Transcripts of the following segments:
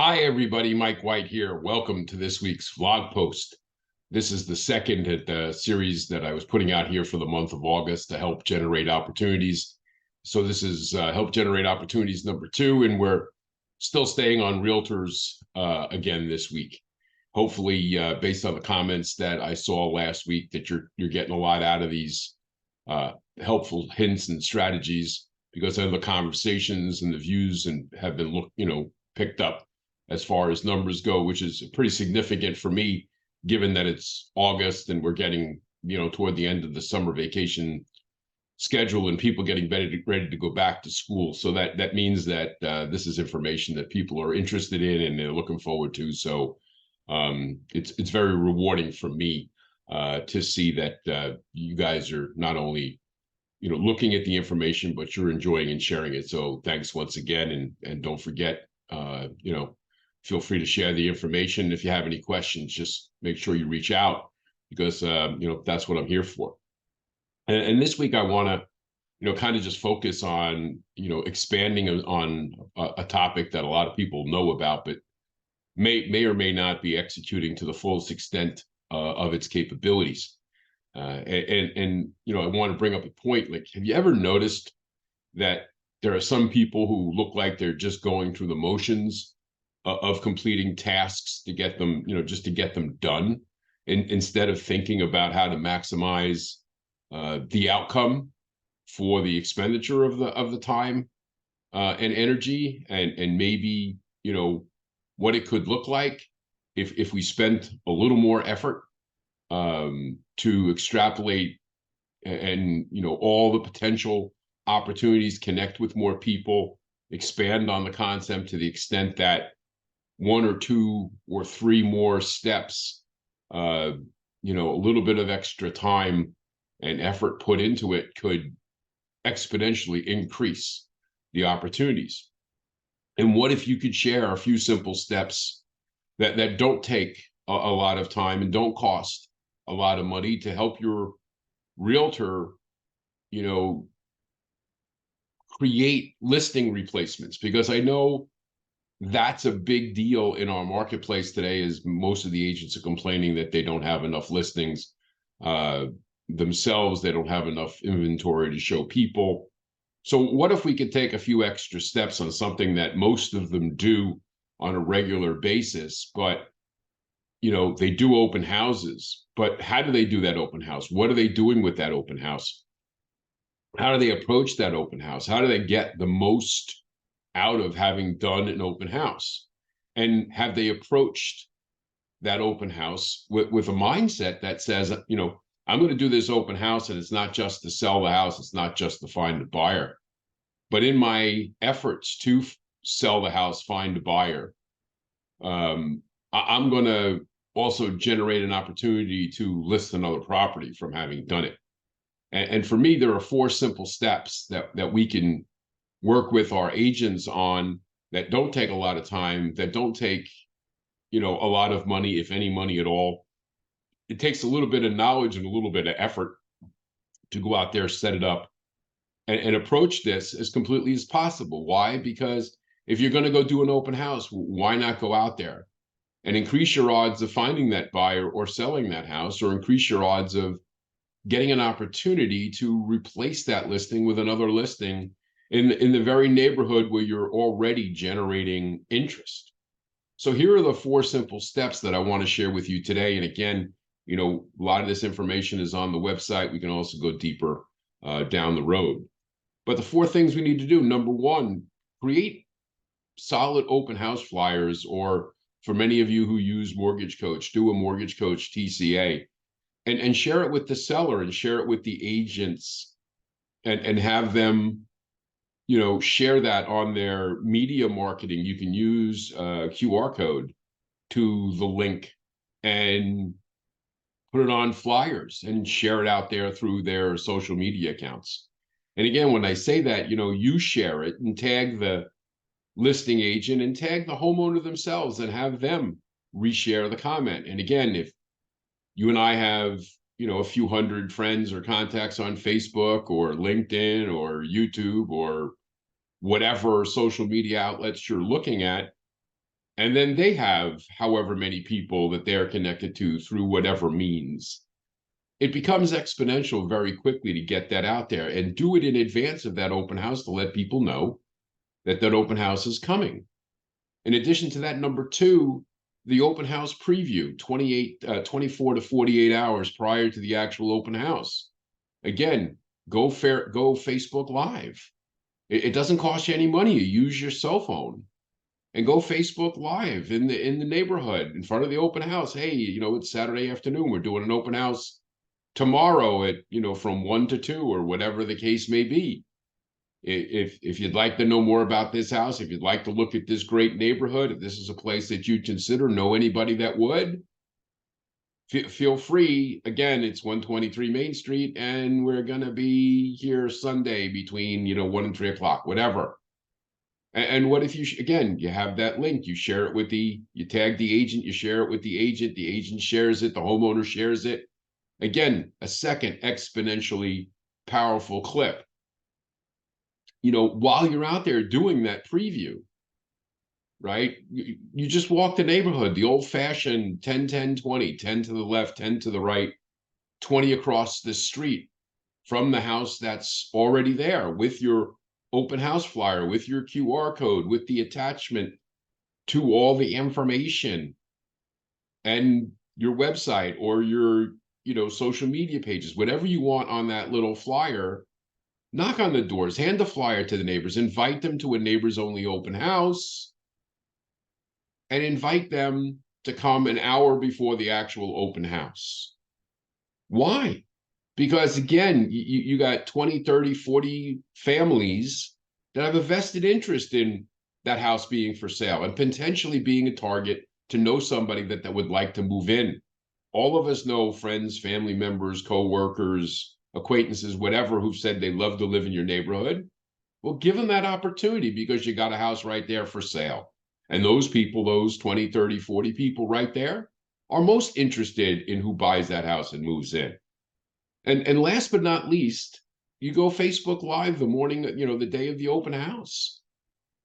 Hi, everybody. Mike White here. Welcome to this week's vlog post. This is the second in the series that I was putting out here for the month of August to help generate opportunities. So this is help generate opportunities number 2, and we're still staying on realtors again this week. Hopefully, based on the comments that I saw last week, that you're getting a lot out of these helpful hints and strategies, because of the conversations and the views and have been picked up as far as numbers go, which is pretty significant for me, given that it's August and we're getting, toward the end of the summer vacation schedule and people getting ready to go back to school. So that means that this is information that people are interested in and they're looking forward to. So it's very rewarding for me to see that you guys are not only looking at the information, but you're enjoying and sharing it. So thanks once again, and don't forget, feel free to share the information. If you have any questions, just make sure you reach out, because that's what I'm here for. And this week I want to kind of just focus on expanding on a topic that a lot of people know about, but may or may not be executing to the fullest extent of its capabilities. And I want to bring up a point. Like, have you ever noticed that there are some people who look like they're just going through the motions of completing tasks to get them, just to get them done, instead of thinking about how to maximize the outcome for the expenditure of the time and energy, and maybe what it could look like if we spent a little more effort to extrapolate and all the potential opportunities, connect with more people, expand on the concept to the extent that 1 or 2 or 3 more steps, a little bit of extra time and effort put into it could exponentially increase the opportunities. And what if you could share a few simple steps that don't take a lot of time and don't cost a lot of money to help your realtor, create listing replacements? Because I know that's a big deal in our marketplace today, is most of the agents are complaining that they don't have enough listings themselves. They don't have enough inventory to show people. So what if we could take a few extra steps on something that most of them do on a regular basis, but they do open houses, but how do they do that open house? What are they doing with that open house? How do they approach that open house? How do they get the most out of having done an open house? And have they approached that open house with a mindset that says, I'm going to do this open house, and it's not just to sell the house, it's not just to find a buyer, but in my efforts to sell the house, find a buyer, I'm going to also generate an opportunity to list another property from having done it. And for me, there are 4 simple steps that we can work with our agents on, that don't take a lot of time, that don't take, a lot of money, if any money at all. It takes a little bit of knowledge and a little bit of effort to go out there, set it up, and approach this as completely as possible. Why? Because if you're going to go do an open house, why not go out there and increase your odds of finding that buyer or selling that house, or increase your odds of getting an opportunity to replace that listing with another listing in the very neighborhood where you're already generating interest. So here are the 4 simple steps that I want to share with you today. And again, a lot of this information is on the website. We can also go deeper down the road. But the 4 things we need to do: number 1, create solid open house flyers, or for many of you who use Mortgage Coach, do a Mortgage Coach TCA, and share it with the seller and share it with the agents, and have them share that on their media marketing. You can use a QR code to the link and put it on flyers and share it out there through their social media accounts. And again, when I say that, you share it and tag the listing agent and tag the homeowner themselves and have them reshare the comment. And again, if you and I have a few hundred friends or contacts on Facebook or LinkedIn or YouTube or whatever social media outlets you're looking at, And then they have however many people that they're connected to through whatever means. It becomes exponential very quickly to get that out there and do it in advance of that open house to let people know that that open house is coming. In addition to that, number two, the open house preview, 24 to 48 hours prior to the actual open house. Again, go Facebook Live. It doesn't cost you any money. You use your cell phone and go Facebook Live in the neighborhood in front of the open house. Hey, it's Saturday afternoon. We're doing an open house tomorrow at from 1 to 2 or whatever the case may be. If you'd like to know more about this house, if you'd like to look at this great neighborhood, if this is a place that you'd consider, know anybody that would, feel free. Again, it's 123 Main Street, and we're going to be here Sunday between 1 and 3 o'clock, whatever. And what if you have that link, you share it with you tag the agent, you share it with the agent shares it, the homeowner shares it. Again, a second exponentially powerful clip. While you're out there doing that preview, right? You just walk the neighborhood, the old fashioned 10, 10, 20, 10 to the left, 10 to the right, 20 across the street from the house that's already there with your open house flyer, with your QR code, with the attachment to all the information and your website or your, social media pages, whatever you want on that little flyer. Knock on the doors, hand the flyer to the neighbors, invite them to a neighbors only open house, and invite them to come an hour before the actual open house. Why? Because again, you got 20, 30, 40 families that have a vested interest in that house being for sale and potentially being a target to know somebody that would like to move in. All of us know friends, family members, co-workers, acquaintances, whatever, who've said they love to live in your neighborhood. Well, give them that opportunity because you got a house right there for sale. And those people, those 20, 30, 40 people right there are most interested in who buys that house and moves in. And last but not least, you go Facebook Live the morning, the day of the open house.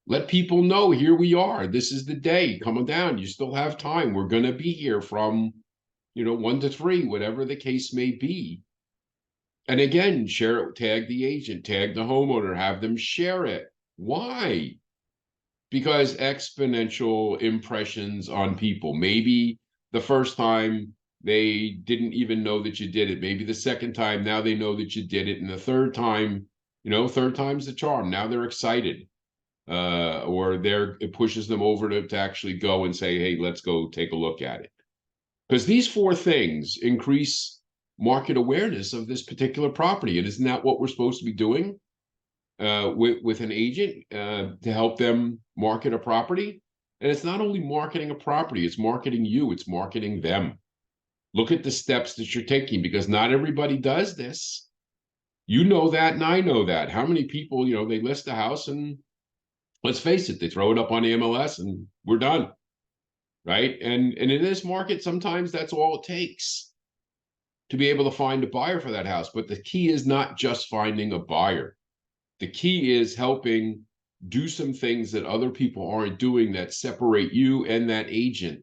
Let people know, here we are. This is the day. Come on down. You still have time. We're going to be here from 1 to 3, whatever the case may be. And again, share it, tag the agent, tag the homeowner, have them share it. Why? Because exponential impressions on people. Maybe the first time they didn't even know that you did it. Maybe the second time, now they know that you did it. And the third time, third time's the charm. Now they're excited. Or it pushes them over to actually go and say, hey, let's go take a look at it. Because these 4 things increase market awareness of this particular property. And isn't that what we're supposed to be doing with an agent to help them market a property? And it's not only marketing a property, it's marketing you, it's marketing them. Look at the steps that you're taking, because not everybody does this. You know that, and I know that. How many people, they list a house and let's face it, they throw it up on the MLS and we're done. Right? And in this market, sometimes that's all it takes to be able to find a buyer for that house. But the key is not just finding a buyer. The key is helping do some things that other people aren't doing that separate you and that agent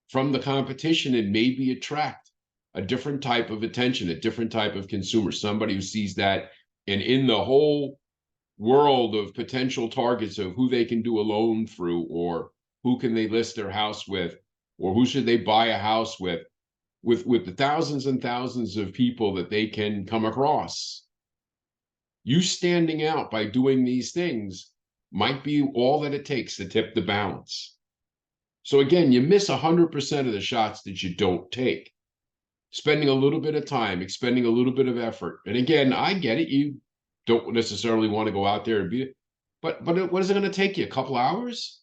from the competition and maybe attract a different type of attention, a different type of consumer, somebody who sees that. And in the whole world of potential targets of who they can do a loan through, or who can they list their house with, or who should they buy a house with the thousands and thousands of people that they can come across. You standing out by doing these things might be all that it takes to tip the balance. So again, you miss 100% of the shots that you don't take. Spending a little bit of time, expending a little bit of effort. And again, I get it. You don't necessarily want to go out there and be, but what is it going to take you? A couple hours?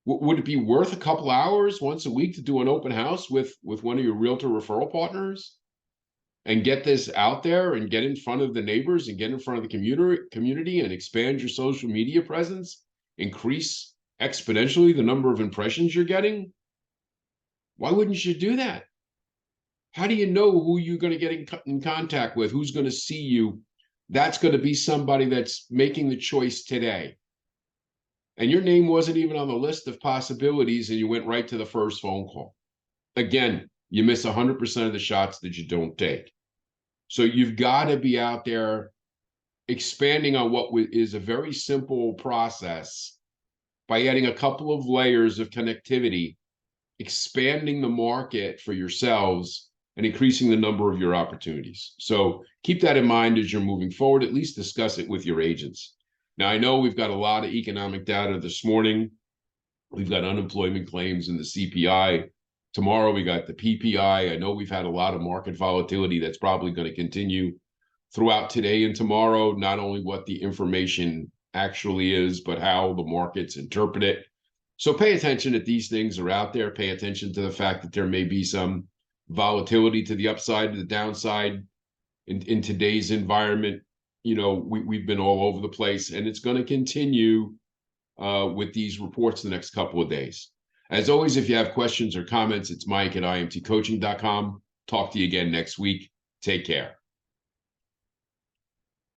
Would it be worth a couple hours once a week to do an open house with one of your realtor referral partners and get this out there and get in front of the neighbors and get in front of the community and expand your social media presence, increase exponentially the number of impressions you're getting? Why wouldn't you do that? How do you know who you're going to get in contact with? Who's going to see you? That's going to be somebody that's making the choice today. and your name wasn't even on the list of possibilities, and you went right to the first phone call. Again, you miss 100% of the shots that you don't take. So you've got to be out there expanding on what is a very simple process by adding a couple of layers of connectivity, expanding the market for yourselves, and increasing the number of your opportunities. So keep that in mind as you're moving forward. At least discuss it with your agents. Now, I know we've got a lot of economic data this morning. We've got unemployment claims in the CPI. Tomorrow, we got the PPI. I know we've had a lot of market volatility that's probably going to continue throughout today and tomorrow, not only what the information actually is, but how the markets interpret it. So pay attention that these things are out there. Pay attention to the fact that there may be some volatility to the upside, to the downside in today's environment. You know, we've been all over the place, and it's going to continue with these reports the next couple of days. As always, if you have questions or comments, it's Mike at imtcoaching.com. Talk to you again next week. Take care.